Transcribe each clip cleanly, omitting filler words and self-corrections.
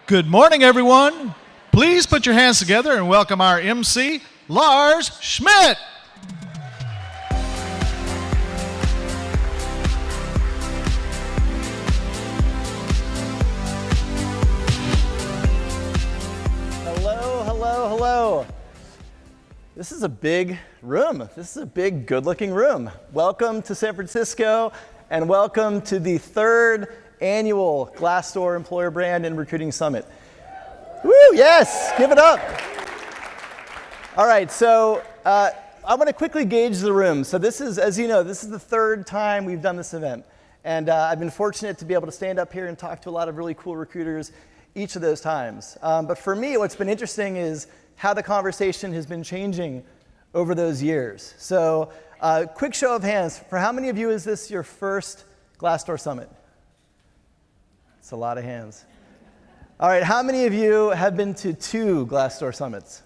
Good morning, everyone. Please put your hands together and welcome our MC, Lars Schmidt. Hello. This is a big room. This is a big, good-looking room. Welcome to San Francisco, and welcome to the third annual Glassdoor Employer Brand and Recruiting Summit. Woo, yes, give it up. All right, so I'm going to quickly gauge the room. So this is, as you know, this is the third time we've done this event. And I've been fortunate to be able to stand up here and talk to a lot of really cool recruiters each of those times. But for me, what's been interesting is how the conversation has been changing over those years. So quick show of hands, for how many of you is this your first Glassdoor Summit? It's a lot of hands. All right, how many of you have been to 2 Glassdoor Summits?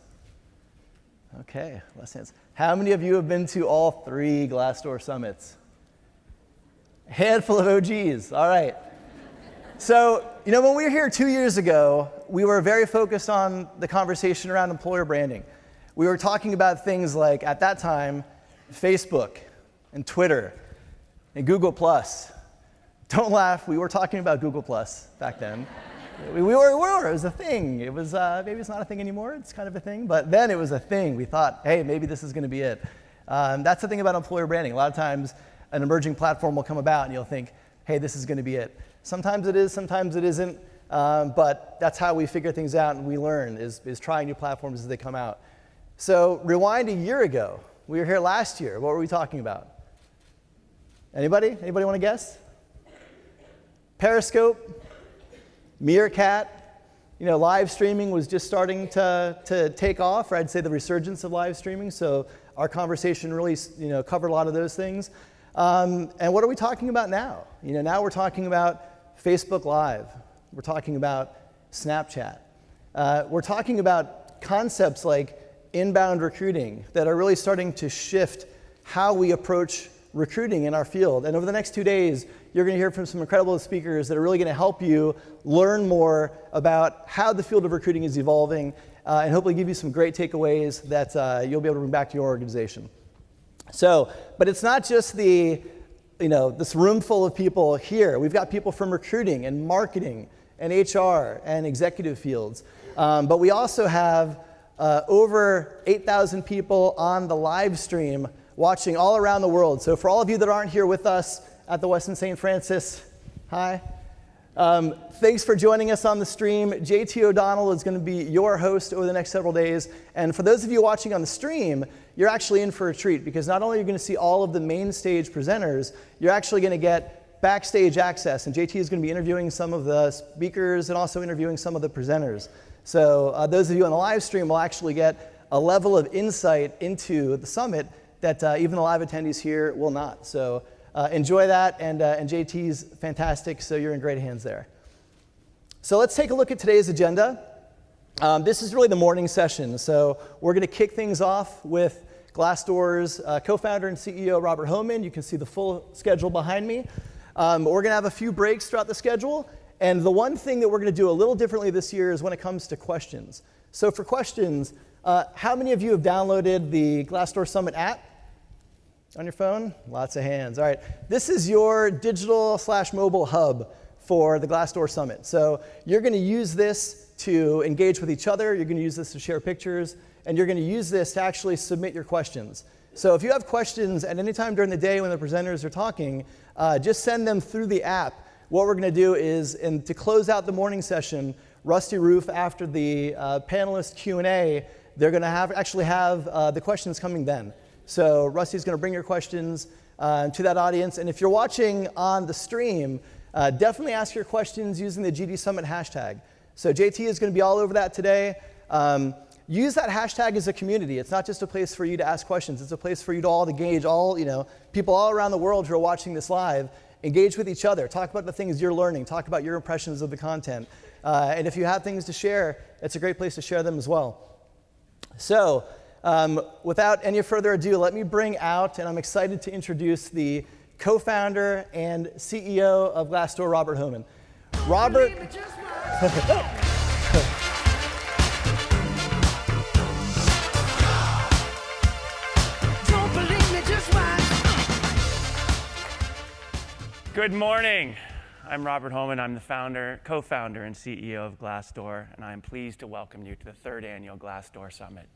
Okay, less hands. How many of you have been to all 3 Glassdoor Summits? A handful of OGs, all right. So, you know, when we were here 2 years ago, we were very focused on the conversation around employer branding. We were talking about things like, at that time, Facebook and Twitter and Google+. Don't laugh, we were talking about Google+ back then. We were, it was a thing. It was, maybe it's not a thing anymore, it's kind of a thing, but then it was a thing. We thought, hey, maybe this is gonna be it. That's the thing about employer branding. A lot of times, an emerging platform will come about and you'll think, hey, this is gonna be it. Sometimes it is, sometimes it isn't, but that's how we figure things out and we learn, is trying new platforms as they come out. So rewind a year ago. We were here last year. What were we talking about? Anybody? Anybody want to guess? Periscope, Meerkat, you know, live streaming was just starting to take off, or I'd say the resurgence of live streaming, so our conversation really, you know, covered a lot of those things. And what are we talking about now? You know, now we're talking about Facebook Live. We're talking about Snapchat. We're talking about concepts like inbound recruiting that are really starting to shift how we approach recruiting in our field. And over the next 2 days, you're going to hear from some incredible speakers that are really going to help you learn more about how the field of recruiting is evolving and hopefully give you some great takeaways that you'll be able to bring back to your organization. So, but it's not just the, you know, this room full of people here. We've got people from recruiting and marketing and HR and executive fields. But we also have over 8,000 people on the live stream watching all around the world. So for all of you that aren't here with us at the Westin St. Francis, hi. Thanks for joining us on the stream. JT O'Donnell is going to be your host over the next several days. And for those of you watching on the stream, you're actually in for a treat because not only are you going to see all of the main stage presenters, you're actually going to get backstage access. And JT is going to be interviewing some of the speakers and also interviewing some of the presenters. So those of you on the live stream will actually get a level of insight into the summit that even the live attendees here will not. So enjoy that, and JT's fantastic, so you're in great hands there. So let's take a look at today's agenda. This is really the morning session, so we're going to kick things off with Glassdoor's co-founder and CEO, Robert Hohman. You can see the full schedule behind me. We're going to have a few breaks throughout the schedule, and the one thing that we're going to do a little differently this year is when it comes to questions. So for questions, how many of you have downloaded the Glassdoor Summit app on your phone? Lots of hands. All right. This is your digital/mobile hub for the Glassdoor Summit. So you're going to use this to engage with each other. You're going to use this to share pictures. And you're going to use this to actually submit your questions. So if you have questions at any time during the day when the presenters are talking, just send them through the app. What we're going to do is, to close out the morning session, Rusty Roof, after the panelist Q&A, they're going to actually have the questions coming then. So Rusty's going to bring your questions to that audience. And if you're watching on the stream, definitely ask your questions using the GD Summit hashtag. So JT is going to be all over that today. Use that hashtag as a community. It's not just a place for you to ask questions. It's a place for you to all engage, people all around the world who are watching this live, engage with each other. Talk about the things you're learning. Talk about your impressions of the content. And if you have things to share, it's a great place to share them as well. So, without any further ado, let me bring out, and I'm excited to introduce the co-founder and CEO of Glassdoor, Robert Hohman. Robert. Good morning. I'm Robert Hohman. I'm the co-founder and CEO of Glassdoor, and I'm pleased to welcome you to the third annual Glassdoor Summit.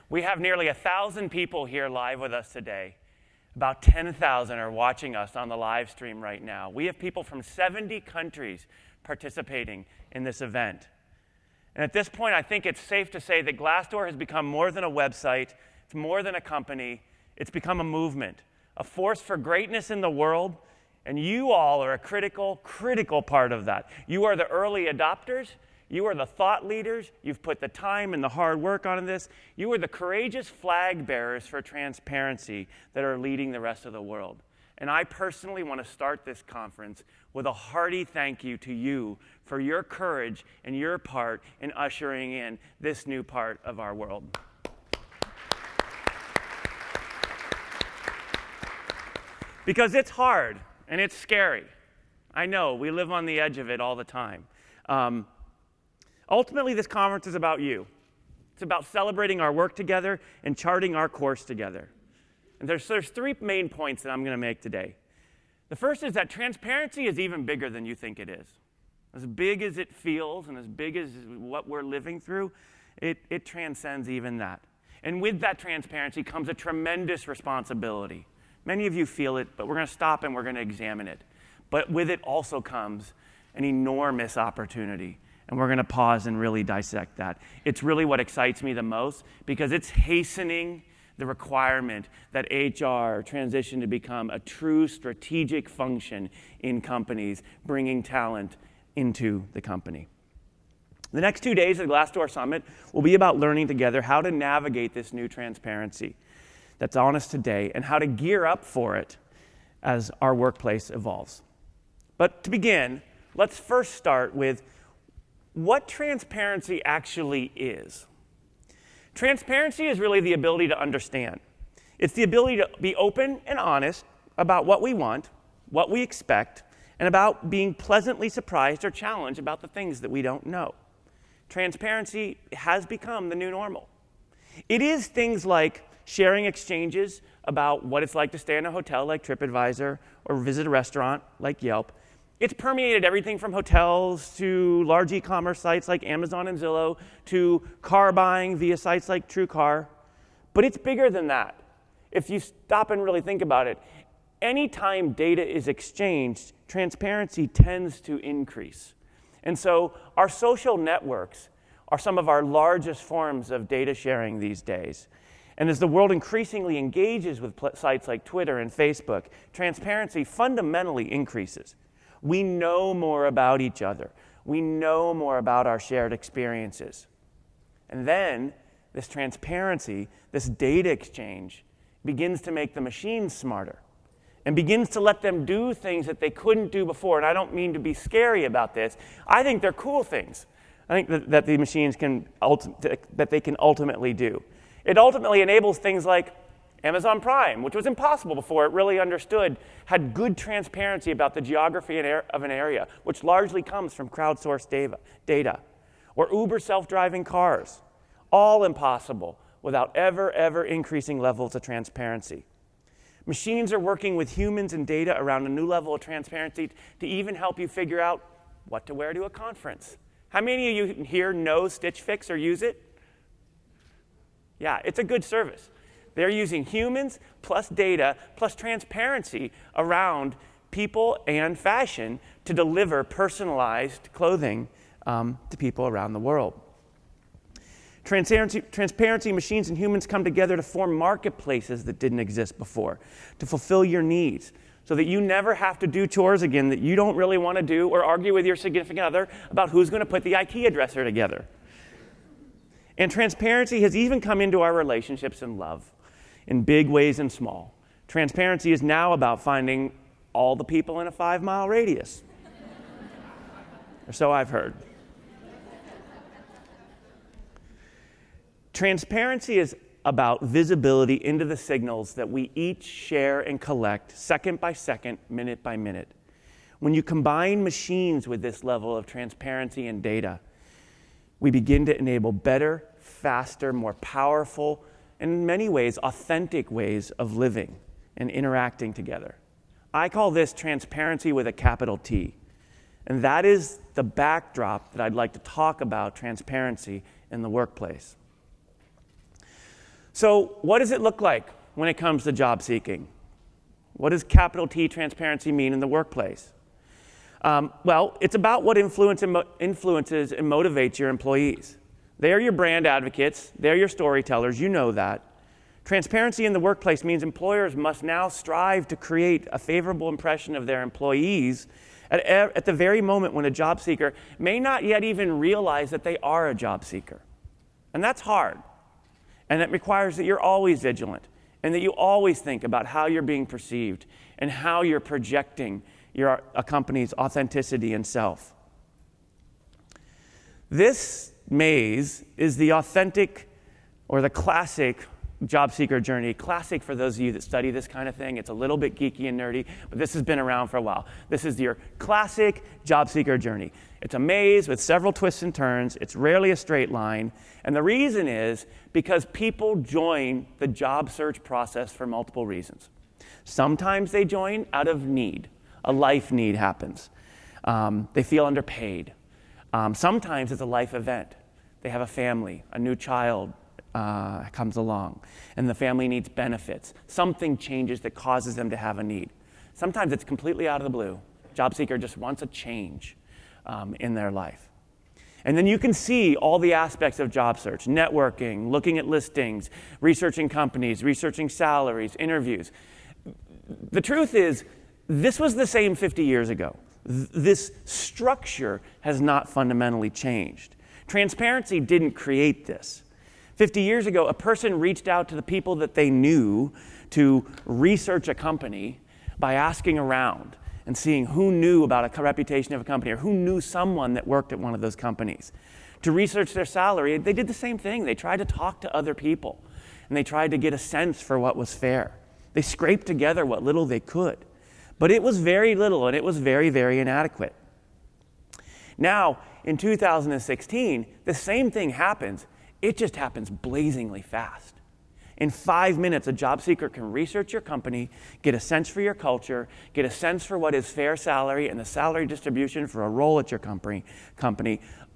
We have nearly 1,000 people here live with us today. About 10,000 are watching us on the live stream right now. We have people from 70 countries participating in this event. And at this point, I think it's safe to say that Glassdoor has become more than a website. It's more than a company. It's become a movement, a force for greatness in the world. And you all are a critical part of that. You are the early adopters. You are the thought leaders. You've put the time and the hard work on this. You are the courageous flag bearers for transparency that are leading the rest of the world. And I personally want to start this conference with a hearty thank you to you for your courage and your part in ushering in this new part of our world. Because it's hard. And it's scary. I know, we live on the edge of it all the time. Ultimately, this conference is about you. It's about celebrating our work together and charting our course together. And there's three main points that I'm going to make today. The first is that transparency is even bigger than you think it is. As big as it feels and as big as what we're living through, it transcends even that. And with that transparency comes a tremendous responsibility. Many of you feel it, but we're going to stop and we're going to examine it. But with it also comes an enormous opportunity, and we're going to pause and really dissect that. It's really what excites me the most because it's hastening the requirement that HR transition to become a true strategic function in companies, bringing talent into the company. The next 2 days of the Glassdoor Summit will be about learning together how to navigate this new transparency that's on us today and how to gear up for it as our workplace evolves. But to begin, let's first start with what transparency actually is. Transparency is really the ability to understand. It's the ability to be open and honest about what we want, what we expect, and about being pleasantly surprised or challenged about the things that we don't know. Transparency has become the new normal. It is things like sharing exchanges about what it's like to stay in a hotel like TripAdvisor or visit a restaurant like Yelp. It's permeated everything from hotels to large e-commerce sites like Amazon and Zillow to car buying via sites like TrueCar. But it's bigger than that. If you stop and really think about it, anytime data is exchanged, transparency tends to increase. And so our social networks are some of our largest forms of data sharing these days. And as the world increasingly engages with sites like Twitter and Facebook, transparency fundamentally increases. We know more about each other. We know more about our shared experiences. And then this transparency, this data exchange, begins to make the machines smarter and begins to let them do things that they couldn't do before. And I don't mean to be scary about this. I think they're cool things. I think that the machines can ultimately do. It ultimately enables things like Amazon Prime, which was impossible before it really understood, had good transparency about the geography of an area, which largely comes from crowdsourced data. Or Uber self-driving cars, all impossible without ever increasing levels of transparency. Machines are working with humans and data around a new level of transparency to even help you figure out what to wear to a conference. How many of you here know Stitch Fix or use it? Yeah, it's a good service. They're using humans plus data plus transparency around people and fashion to deliver personalized clothing to people around the world. Transparency machines and humans come together to form marketplaces that didn't exist before, to fulfill your needs, so that you never have to do chores again that you don't really want to do or argue with your significant other about who's going to put the IKEA dresser together. And transparency has even come into our relationships and love in big ways and small. Transparency is now about finding all the people in a 5-mile radius. Or so I've heard. Transparency is about visibility into the signals that we each share and collect second by second, minute by minute. When you combine machines with this level of transparency and data, we begin to enable better, faster, more powerful, and in many ways, authentic ways of living and interacting together. I call this transparency with a capital T. And that is the backdrop that I'd like to talk about transparency in the workplace. So what does it look like when it comes to job seeking? What does capital T transparency mean in the workplace? Well, it's about what influences and motivates your employees. They are your brand advocates. They're your storytellers. You know that. Transparency in the workplace means employers must now strive to create a favorable impression of their employees at the very moment when a job seeker may not yet even realize that they are a job seeker. And that's hard. And it requires that you're always vigilant and that you always think about how you're being perceived and how you're projecting a company's authenticity and self. This maze is the authentic or the classic job seeker journey. Classic for those of you that study this kind of thing. It's a little bit geeky and nerdy, but this has been around for a while. This is your classic job seeker journey. It's a maze with several twists and turns. It's rarely a straight line. And the reason is because people join the job search process for multiple reasons. Sometimes they join out of need. A life need happens. They feel underpaid. Sometimes it's a life event. They have a family, a new child comes along, and the family needs benefits. Something changes that causes them to have a need. Sometimes it's completely out of the blue. Job seeker just wants a change in their life. And then you can see all the aspects of job search: networking, looking at listings, researching companies, researching salaries, interviews. The truth is, this was the same 50 years ago. This structure has not fundamentally changed. Transparency didn't create this. 50 years ago, a person reached out to the people that they knew to research a company by asking around and seeing who knew about a reputation of a company or who knew someone that worked at one of those companies. To research their salary, they did the same thing. They tried to talk to other people, and they tried to get a sense for what was fair. They scraped together what little they could. But it was very little, and it was very, very inadequate. Now, in 2016, the same thing happens. It just happens blazingly fast. In 5 minutes, a job seeker can research your company, get a sense for your culture, get a sense for what is fair salary and the salary distribution for a role at your company,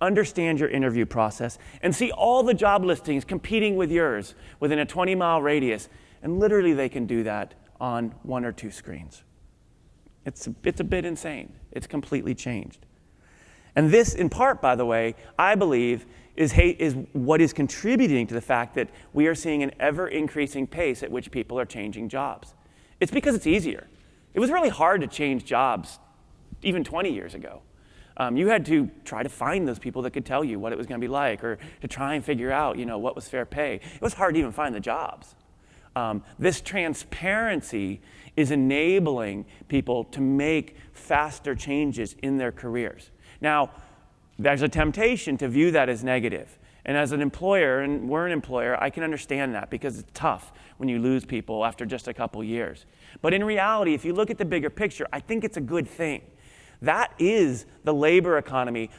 understand your interview process, and see all the job listings competing with yours within a 20-mile radius. And literally, they can do that on 1 or 2 screens. It's a bit insane. It's completely changed. And this, in part, by the way, I believe is what is contributing to the fact that we are seeing an ever-increasing pace at which people are changing jobs. It's because it's easier. It was really hard to change jobs even 20 years ago. You had to try to find those people that could tell you what it was going to be like, or to try and figure out, what was fair pay. It was hard to even find the jobs. This transparency is enabling people to make faster changes in their careers. Now, there's a temptation to view that as negative. And as an employer, and we're an employer, I can understand that because it's tough when you lose people after just a couple years. But in reality, if you look at the bigger picture, I think it's a good thing. That is the labor economy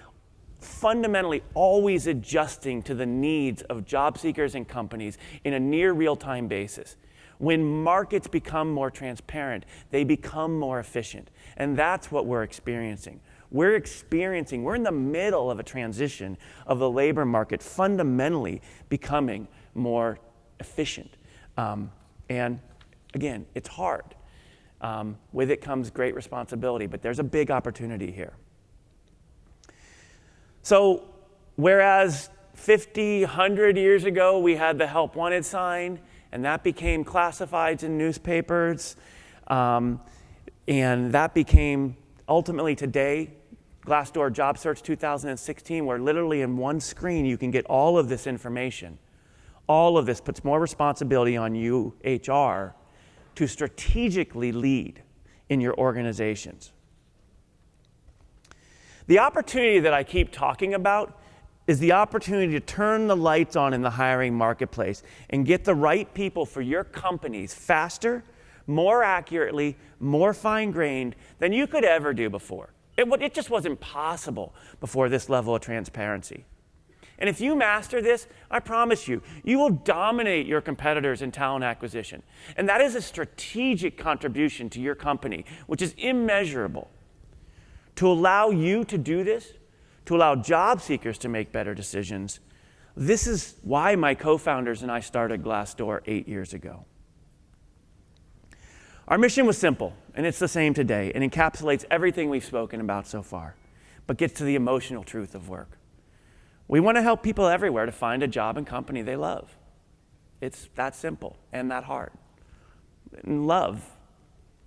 fundamentally always adjusting to the needs of job seekers and companies in a near real-time basis. When markets become more transparent, they become more efficient. And that's what we're experiencing. We're in the middle of a transition of the labor market fundamentally becoming more efficient. And again, it's hard. With it comes great responsibility, but there's a big opportunity here. So whereas 50, 100 years ago, we had the Help Wanted sign, and that became classifieds in newspapers, and that became ultimately today, Glassdoor Job Search 2016, where literally in one screen you can get all of this information. All of this puts more responsibility on you, HR, to strategically lead in your organizations. The opportunity that I keep talking about is the opportunity to turn the lights on in the hiring marketplace and get the right people for your companies faster, more accurately, more fine-grained than you could ever do before. It just wasn't possible before this level of transparency. And if you master this, I promise you, you will dominate your competitors in talent acquisition. And that is a strategic contribution to your company, which is immeasurable. To allow you to do this, to allow job seekers to make better decisions, this is why my co-founders and I started Glassdoor 8 years ago. Our mission was simple, and it's the same today, and encapsulates everything we've spoken about so far, but gets to the emotional truth of work. We want to help people everywhere to find a job and company they love. It's that simple and that hard. And love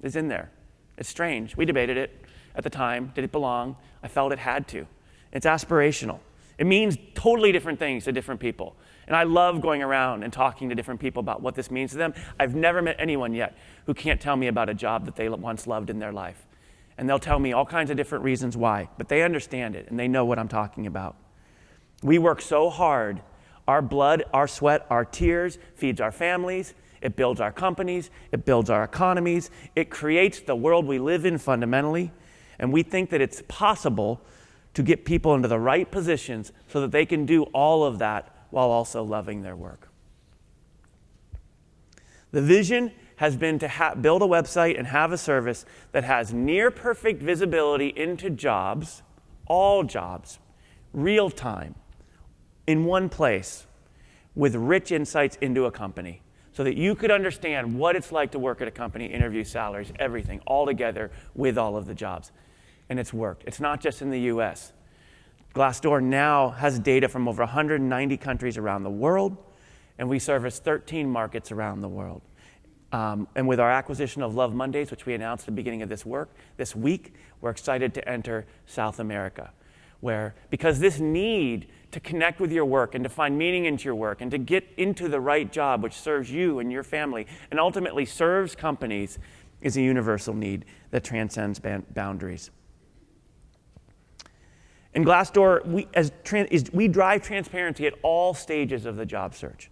is in there. It's strange. We debated it at the time. Did it belong? I felt it had to. It's aspirational. It means totally different things to different people. And I love going around and talking to different people about what this means to them. I've never met anyone yet who can't tell me about a job that they once loved in their life. And they'll tell me all kinds of different reasons why, but they understand it and they know what I'm talking about. We work so hard. Our blood, our sweat, our tears feeds our families. It builds our companies. It builds our economies. It creates the world we live in fundamentally. And we think that it's possible to get people into the right positions so that they can do all of that while also loving their work. The vision has been to build a website and have a service that has near perfect visibility into jobs, all jobs, real time, in one place, with rich insights into a company, so that you could understand what it's like to work at a company, interview salaries, everything, all together with all of the jobs. And it's worked. It's not just in the US. Glassdoor now has data from over 190 countries around the world, and we service 13 markets around the world. And with our acquisition of Love Mondays, which we announced at the beginning of this week, we're excited to enter South America, because this need to connect with your work and to find meaning into your work and to get into the right job which serves you and your family and ultimately serves companies is a universal need that transcends boundaries. In Glassdoor, we drive transparency at all stages of the job search,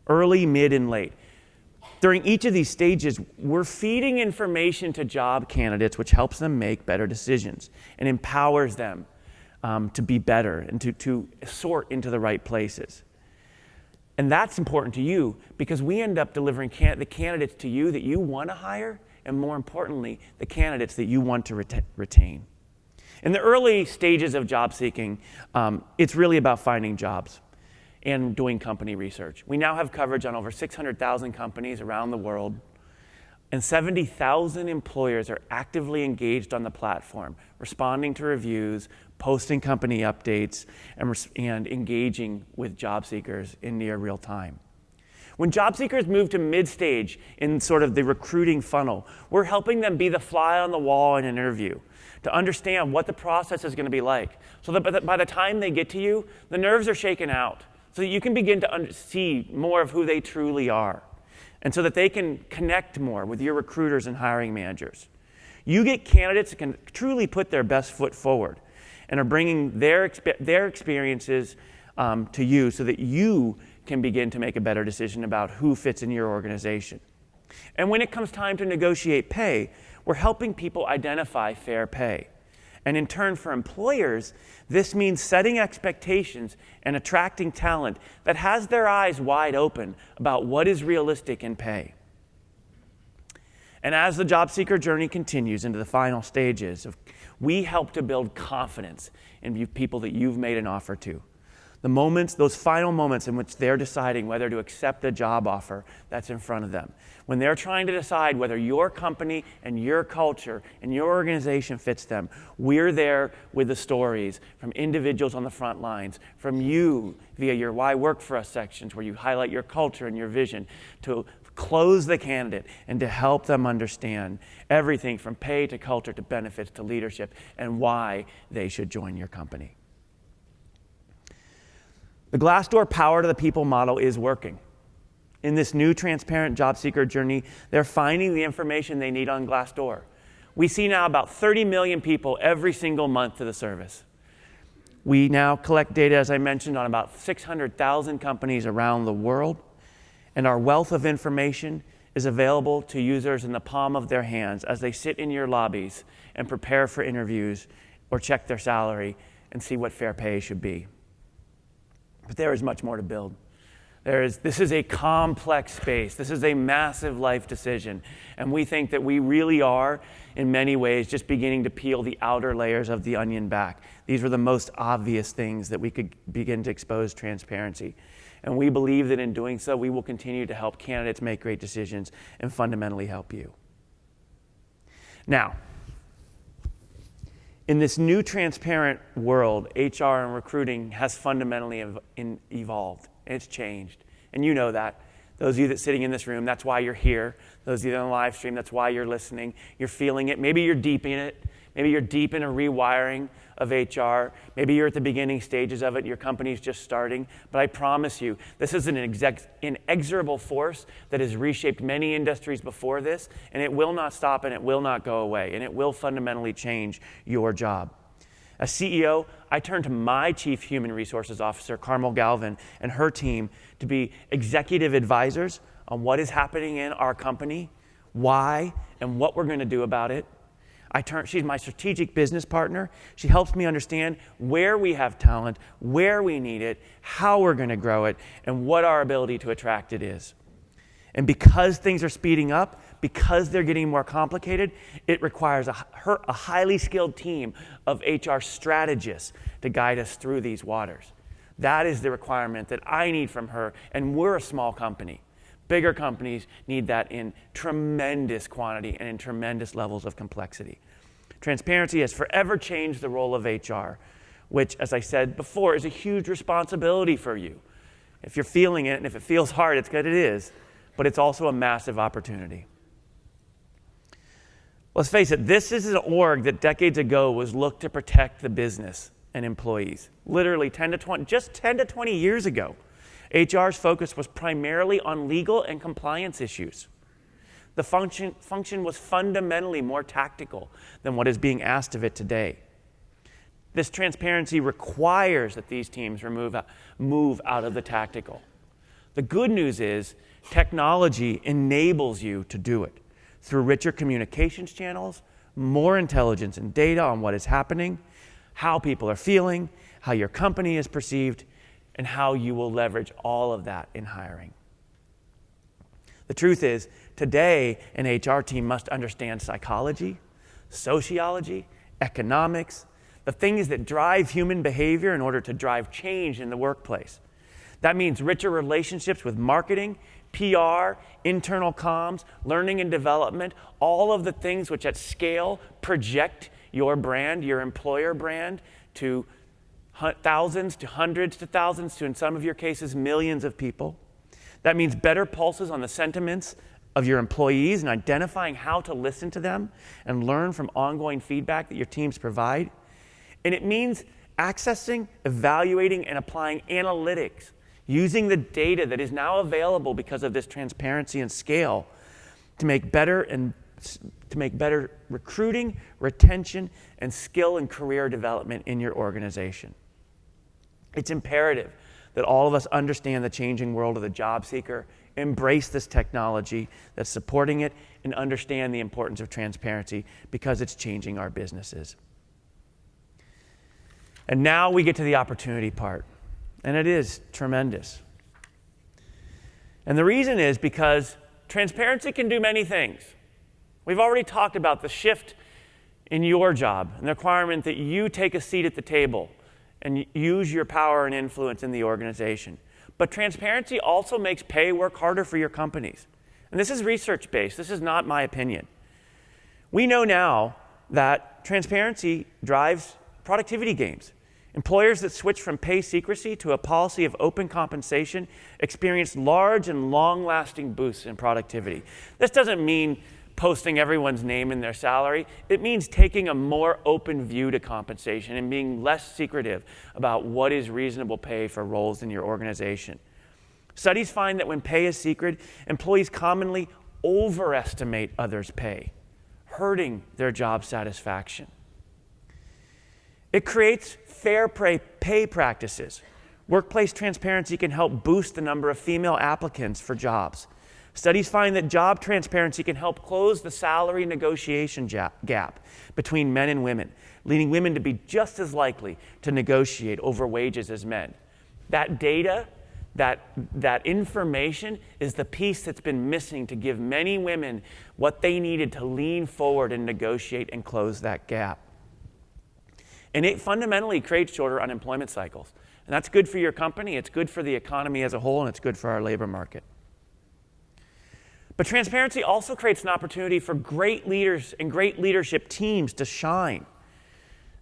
early, mid, and late. During each of these stages, we're feeding information to job candidates, which helps them make better decisions and empowers them to be better and to sort into the right places. And that's important to you because we end up delivering the candidates to you that you want to hire, and more importantly, the candidates that you want to retain. In the early stages of job seeking, it's really about finding jobs and doing company research. We now have coverage on over 600,000 companies around the world, and 70,000 employers are actively engaged on the platform, responding to reviews, posting company updates, and engaging with job seekers in near real time. When job seekers move to mid-stage in sort of the recruiting funnel, we're helping them be the fly on the wall in an interview, to understand what the process is going to be like, so that by the time they get to you, the nerves are shaken out, so that you can begin to see more of who they truly are, and so that they can connect more with your recruiters and hiring managers. You get candidates that can truly put their best foot forward and are bringing their experiences to you so that you can begin to make a better decision about who fits in your organization. And when it comes time to negotiate pay, we're helping people identify fair pay. And in turn, for employers, this means setting expectations and attracting talent that has their eyes wide open about what is realistic in pay. And as the job seeker journey continues into the final stages, we help to build confidence in people that you've made an offer to. The moments, those final moments in which they're deciding whether to accept a job offer that's in front of them. When they're trying to decide whether your company and your culture and your organization fits them, we're there with the stories from individuals on the front lines, from you via your Why Work For Us sections where you highlight your culture and your vision, to close the candidate and to help them understand everything from pay to culture to benefits to leadership and why they should join your company. The Glassdoor Power to the People model is working. In this new transparent job seeker journey, they're finding the information they need on Glassdoor. We see now about 30 million people every single month to the service. We now collect data, as I mentioned, on about 600,000 companies around the world, and our wealth of information is available to users in the palm of their hands as they sit in your lobbies and prepare for interviews or check their salary and see what fair pay should be. But there is much more to build. This is a complex space. This is a massive life decision. And we think that we really are, in many ways, just beginning to peel the outer layers of the onion back. These were the most obvious things that we could begin to expose transparency. And we believe that in doing so, we will continue to help candidates make great decisions and fundamentally help you. Now, in this new transparent world, HR and recruiting has fundamentally evolved. It's changed. And you know that. Those of you that are sitting in this room, that's why you're here. Those of you on the live stream, that's why you're listening. You're feeling it. Maybe you're deep in it. Maybe you're deep in a rewiring of HR. Maybe you're at the beginning stages of it. Your company's just starting. But I promise you, this is an inexorable force that has reshaped many industries before this, and it will not stop and it will not go away, and it will fundamentally change your job. As CEO, I turn to my Chief Human Resources Officer, Carmel Galvin, and her team to be executive advisors on what is happening in our company, why, and what we're going to do about it. She's my strategic business partner. She helps me understand where we have talent, where we need it, how we're going to grow it, and what our ability to attract it is. And because things are speeding up, because they're getting more complicated, it requires a highly skilled team of HR strategists to guide us through these waters. That is the requirement that I need from her, and we're a small company. Bigger companies need that in tremendous quantity and in tremendous levels of complexity. Transparency has forever changed the role of HR, which, as I said before, is a huge responsibility for you. If you're feeling it, and if it feels hard, it's good, it is, but it's also a massive opportunity. Let's face it, this is an org that decades ago was looked to protect the business and employees. Literally 10 to 20 years ago. HR's focus was primarily on legal and compliance issues. The function was fundamentally more tactical than what is being asked of it today. This transparency requires that these teams move out of the tactical. The good news is technology enables you to do it through richer communications channels, more intelligence and data on what is happening, how people are feeling, how your company is perceived, and how you will leverage all of that in hiring. The truth is, today, an HR team must understand psychology, sociology, economics, the things that drive human behavior in order to drive change in the workplace. That means richer relationships with marketing, PR, internal comms, learning and development, all of the things which at scale project your brand, your employer brand, to thousands, to hundreds, to thousands, to, in some of your cases, millions of people. That means better pulses on the sentiments of your employees and identifying how to listen to them and learn from ongoing feedback that your teams provide. And it means accessing, evaluating, and applying analytics, using the data that is now available because of this transparency and scale to make better recruiting, retention, and skill and career development in your organization. It's imperative that all of us understand the changing world of the job seeker, embrace this technology that's supporting it, and understand the importance of transparency because it's changing our businesses. And now we get to the opportunity part, and it is tremendous. And the reason is because transparency can do many things. We've already talked about the shift in your job and the requirement that you take a seat at the table and use your power and influence in the organization. But transparency also makes pay work harder for your companies. And this is research-based. This is not my opinion. We know now that transparency drives productivity gains. Employers that switch from pay secrecy to a policy of open compensation experience large and long-lasting boosts in productivity. This doesn't mean posting everyone's name in their salary. It means taking a more open view to compensation and being less secretive about what is reasonable pay for roles in your organization. Studies find that when pay is secret, employees commonly overestimate others' pay, hurting their job satisfaction. It creates fair pay practices. Workplace transparency can help boost the number of female applicants for jobs. Studies find that job transparency can help close the salary negotiation gap between men and women, leading women to be just as likely to negotiate over wages as men. That data, that information is the piece that's been missing to give many women what they needed to lean forward and negotiate and close that gap. And it fundamentally creates shorter unemployment cycles. And that's good for your company, it's good for the economy as a whole, and it's good for our labor market. But transparency also creates an opportunity for great leaders and great leadership teams to shine.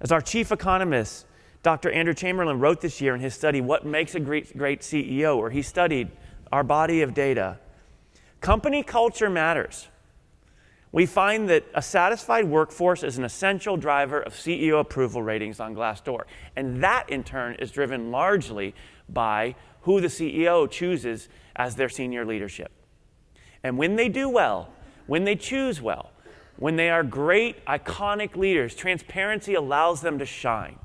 As our chief economist, Dr. Andrew Chamberlain, wrote this year in his study, What Makes a Great CEO, where he studied our body of data, company culture matters. We find that a satisfied workforce is an essential driver of CEO approval ratings on Glassdoor. And that, in turn, is driven largely by who the CEO chooses as their senior leadership. And when they do well, when they choose well, when they are great, iconic leaders, transparency allows them to shine.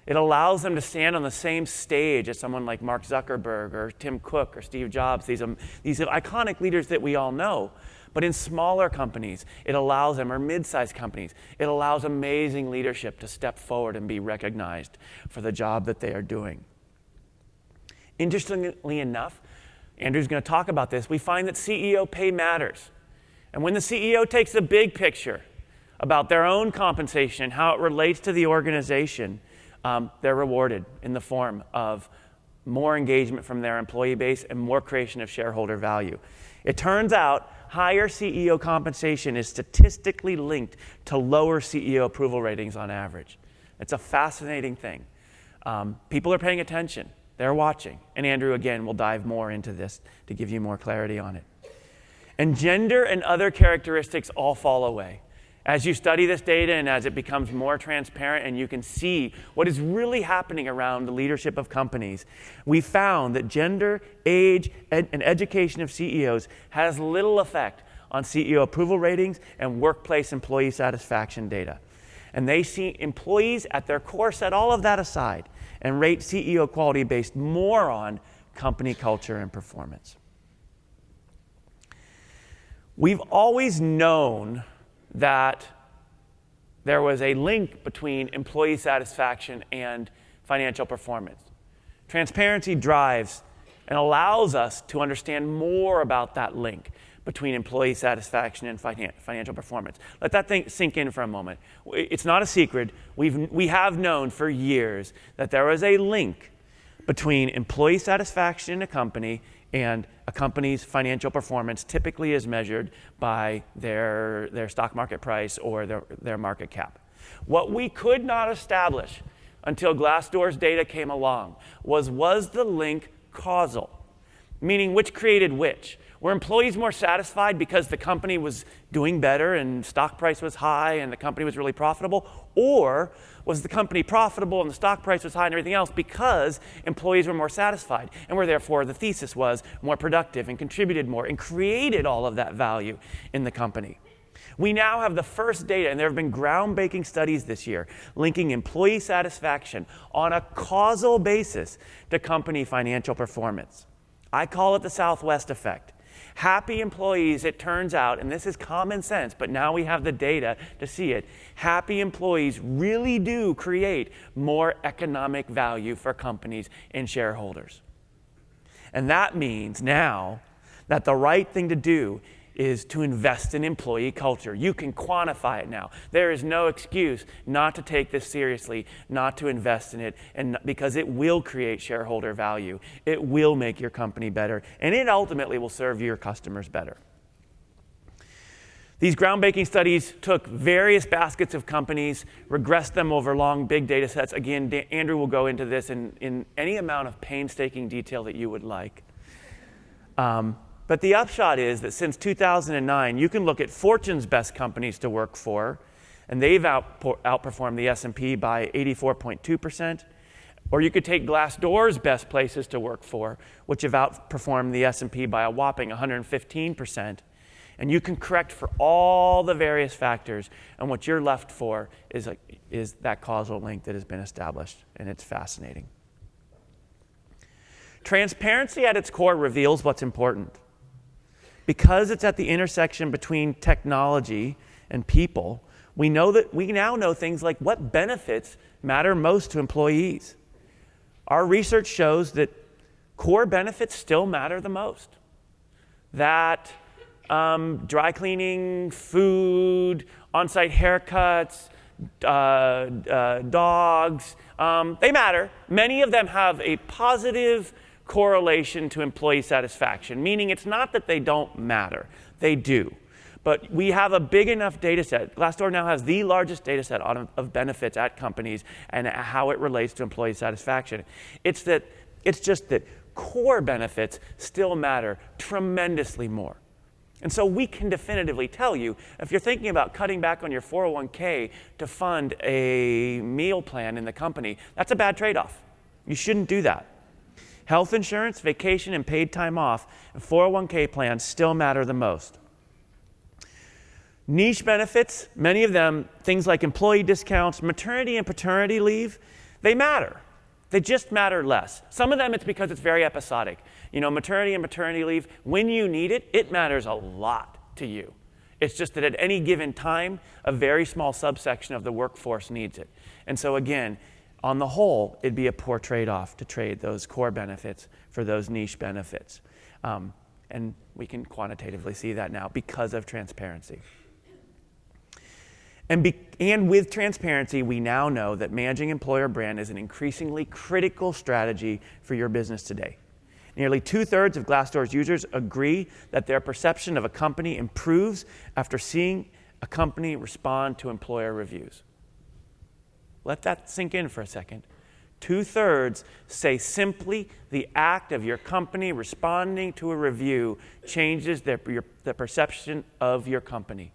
It allows them to stand on the same stage as someone like Mark Zuckerberg or Tim Cook or Steve Jobs, these iconic leaders that we all know. But in smaller companies, it allows them, or mid-sized companies, it allows amazing leadership to step forward and be recognized for the job that they are doing. Interestingly enough, Andrew's going to talk about this, we find that CEO pay matters. And when the CEO takes the big picture about their own compensation and how it relates to the organization, they're rewarded in the form of more engagement from their employee base and more creation of shareholder value. It turns out higher CEO compensation is statistically linked to lower CEO approval ratings on average. It's a fascinating thing. People are paying attention. They're watching. And Andrew, again, will dive more into this to give you more clarity on it. And gender and other characteristics all fall away. As you study this data and as it becomes more transparent and you can see what is really happening around the leadership of companies, we found that gender, age, and education of CEOs has little effect on CEO approval ratings and workplace employee satisfaction data. And they see employees at their core set all of that aside and rate CEO quality based more on company culture and performance. We've always known that there was a link between employee satisfaction and financial performance. Transparency drives and allows us to understand more about that link between employee satisfaction and financial performance. Let that sink in for a moment. It's not a secret. We have known for years that there is a link between employee satisfaction in a company and a company's financial performance, typically is measured by their stock market price or their market cap. What we could not establish until Glassdoor's data came along was the link causal? Meaning which created which? Were employees more satisfied because the company was doing better and stock price was high and the company was really profitable? Or was the company profitable and the stock price was high and everything else because employees were more satisfied and were therefore, the thesis was, more productive and contributed more and created all of that value in the company? We now have the first data, and there have been groundbreaking studies this year linking employee satisfaction on a causal basis to company financial performance. I call it the Southwest effect. Happy employees, it turns out, and this is common sense, but now we have the data to see it, happy employees really do create more economic value for companies and shareholders. And that means now that the right thing to do is to invest in employee culture. You can quantify it now. There is no excuse not to take this seriously, not to invest in it, and because it will create shareholder value. It will make your company better, and it ultimately will serve your customers better. These groundbreaking studies took various baskets of companies, regressed them over long, big data sets. Again, Andrew will go into this in any amount of painstaking detail that you would like. But the upshot is that since 2009, you can look at Fortune's best companies to work for, and they've outperformed the S&P by 84.2%. Or you could take Glassdoor's best places to work for, which have outperformed the S&P by a whopping 115%. And you can correct for all the various factors, and what you're left for is that causal link that has been established, and it's fascinating. Transparency at its core reveals what's important. Because it's at the intersection between technology and people, we now know things like what benefits matter most to employees. Our research shows that core benefits still matter the most. That dry cleaning, food, on-site haircuts, dogs, they matter. Many of them have a positive correlation to employee satisfaction, meaning it's not that they don't matter. They do. But we have a big enough data set. Glassdoor now has the largest data set of benefits at companies and how it relates to employee satisfaction. It's just that core benefits still matter tremendously more. And so we can definitively tell you, if you're thinking about cutting back on your 401k to fund a meal plan in the company, that's a bad trade-off. You shouldn't do that. Health insurance, vacation, and paid time off, and 401k plans still matter the most. Niche benefits, many of them, things like employee discounts, maternity and paternity leave, they matter. They just matter less. Some of them it's because it's very episodic. Maternity and paternity leave, when you need it, it matters a lot to you. It's just that at any given time, a very small subsection of the workforce needs it. And so again, on the whole, it'd be a poor trade-off to trade those core benefits for those niche benefits. And we can quantitatively see that now because of transparency. And with transparency, we now know that managing employer brand is an increasingly critical strategy for your business today. Nearly 2/3 of Glassdoor's users agree that their perception of a company improves after seeing a company respond to employer reviews. Let that sink in for a second. 2/3 say simply the act of your company responding to a review changes the perception of your company.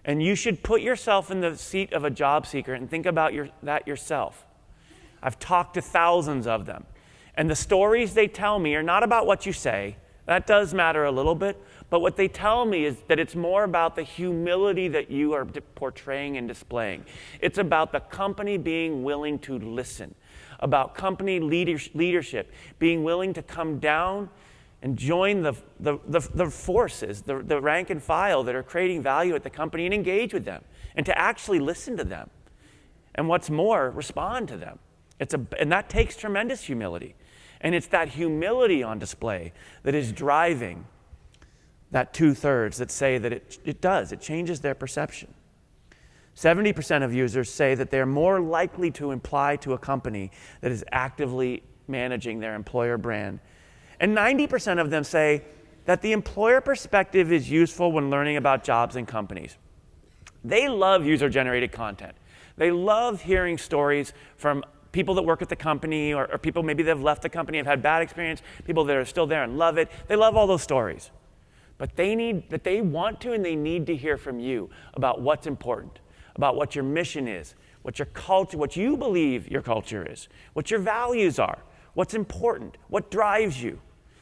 And you should put yourself in the seat of a job seeker and think about that yourself. I've talked to thousands of them. And the stories they tell me are not about what you say. That does matter a little bit. But what they tell me is that it's more about the humility that you are portraying and displaying. It's about the company being willing to listen, about company leadership being willing to come down and join the forces, the rank and file that are creating value at the company and engage with them and to actually listen to them. And what's more, respond to them. And that takes tremendous humility. And it's that humility on display that is driving that 2/3 that say that it changes their perception. 70% of users say that they're more likely to imply to a company that is actively managing their employer brand. And 90% of them say that the employer perspective is useful when learning about jobs and companies. They love user-generated content. They love hearing stories from people that work at the company or people maybe that have left the company, have had bad experience, people that are still there and love it. They love all those stories. But they want to and they need to hear from you about what's important, about what your mission is, what your culture, what you believe your culture is, what your values are, what's important, what drives you.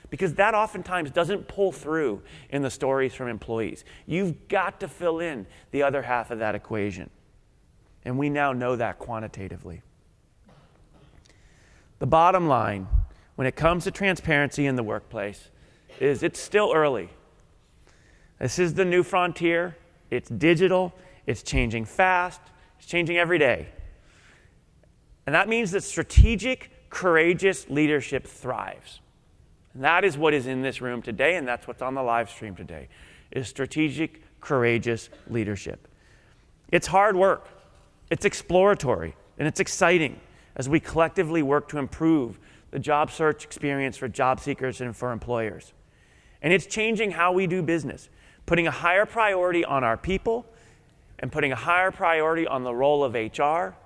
Because that oftentimes doesn't pull through in the stories from employees. You've got to fill in the other half of that equation. And we now know that quantitatively. The bottom line, when it comes to transparency in the workplace, is it's still early. This is the new frontier. It's digital. It's changing fast. It's changing every day. And that means that strategic, courageous leadership thrives. And that is what is in this room today, and that's what's on the live stream today, is strategic, courageous leadership. It's hard work. It's exploratory, and it's exciting as we collectively work to improve the job search experience for job seekers and for employers. And it's changing how we do business, putting a higher priority on our people and putting a higher priority on the role of HR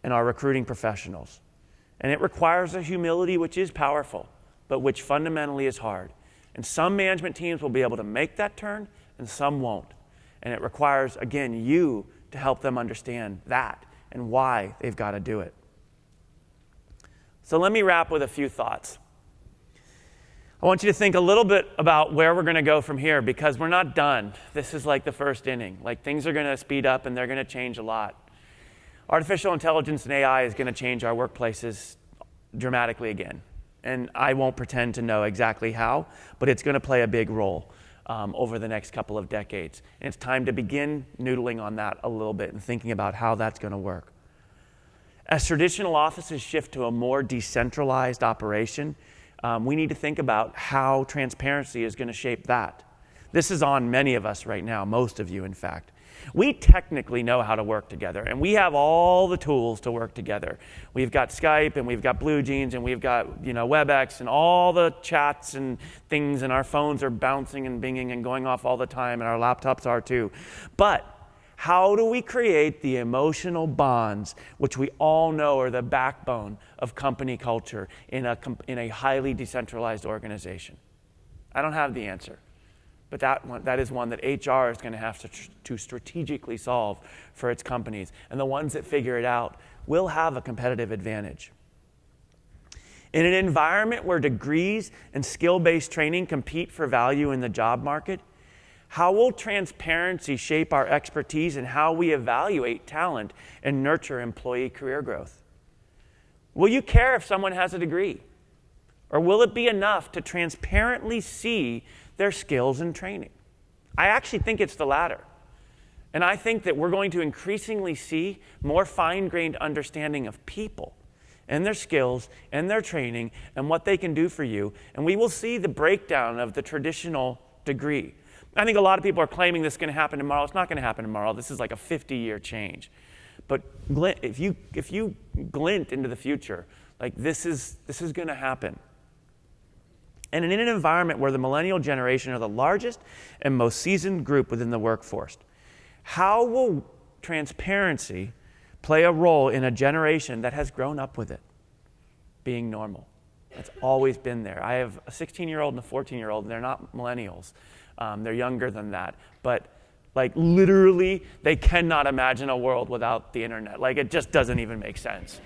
and our recruiting professionals. And it requires a humility which is powerful, but which fundamentally is hard. And some management teams will be able to make that turn, and some won't. And it requires, again, you to help them understand that and why they've got to do it. So let me wrap with a few thoughts. I want you to think a little bit about where we're going to go from here, because we're not done. This is like the first inning. Like, things are going to speed up and they're going to change a lot. Artificial intelligence and AI is going to change our workplaces dramatically again. And I won't pretend to know exactly how, but it's going to play a big role over the next couple of decades. And it's time to begin noodling on that a little bit and thinking about how that's going to work. As traditional offices shift to a more decentralized operation, we need to think about how transparency is going to shape that. This is on many of us right now, most of you, in fact. We technically know how to work together, and we have all the tools to work together. We've got Skype, and we've got Blue Jeans, and we've got WebEx, and all the chats and things, and our phones are bouncing and binging and going off all the time, and our laptops are too. But how do we create the emotional bonds, which we all know are the backbone of company culture in a highly decentralized organization? I don't have the answer. But that is one that HR is going to have to strategically solve for its companies. And the ones that figure it out will have a competitive advantage. In an environment where degrees and skill-based training compete for value in the job market, how will transparency shape our expertise and how we evaluate talent and nurture employee career growth? Will you care if someone has a degree? Or will it be enough to transparently see their skills and training? I actually think it's the latter. And I think that we're going to increasingly see more fine-grained understanding of people and their skills and their training and what they can do for you. And we will see the breakdown of the traditional degree. I think a lot of people are claiming this is going to happen tomorrow. It's not going to happen tomorrow. This is like a 50-year change. But if you glint into the future, like this is going to happen. And in an environment where the millennial generation are the largest and most seasoned group within the workforce, how will transparency play a role in a generation that has grown up with it being normal? It's always been there. I have a 16-year-old and a 14-year-old, and they're not millennials. They're younger than that. But like literally, they cannot imagine a world without the internet. Like it just doesn't even make sense.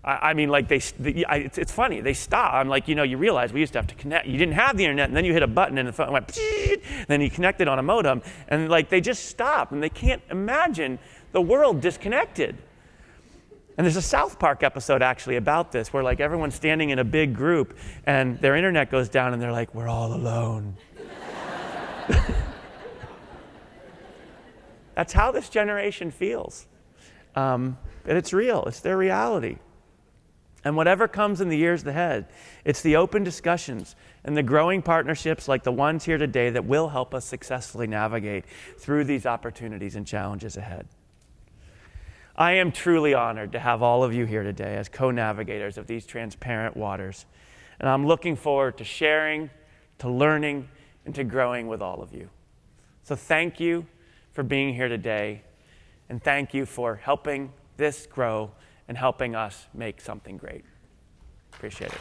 I mean, like it's funny. They stop. I'm like, you realize we used to have to connect. You didn't have the internet, and then you hit a button, and the phone went, and then you connected on a modem, and like they just stop, and they can't imagine the world disconnected. And there's a South Park episode actually about this, where like everyone's standing in a big group, and their internet goes down, and they're like, we're all alone. That's how this generation feels. And it's real. It's their reality. And whatever comes in the years ahead, it's the open discussions and the growing partnerships like the ones here today that will help us successfully navigate through these opportunities and challenges ahead. I am truly honored to have all of you here today as co-navigators of these transparent waters. And I'm looking forward to sharing, to learning, and to growing with all of you. So thank you for being here today, and thank you for helping this grow and helping us make something great. Appreciate it.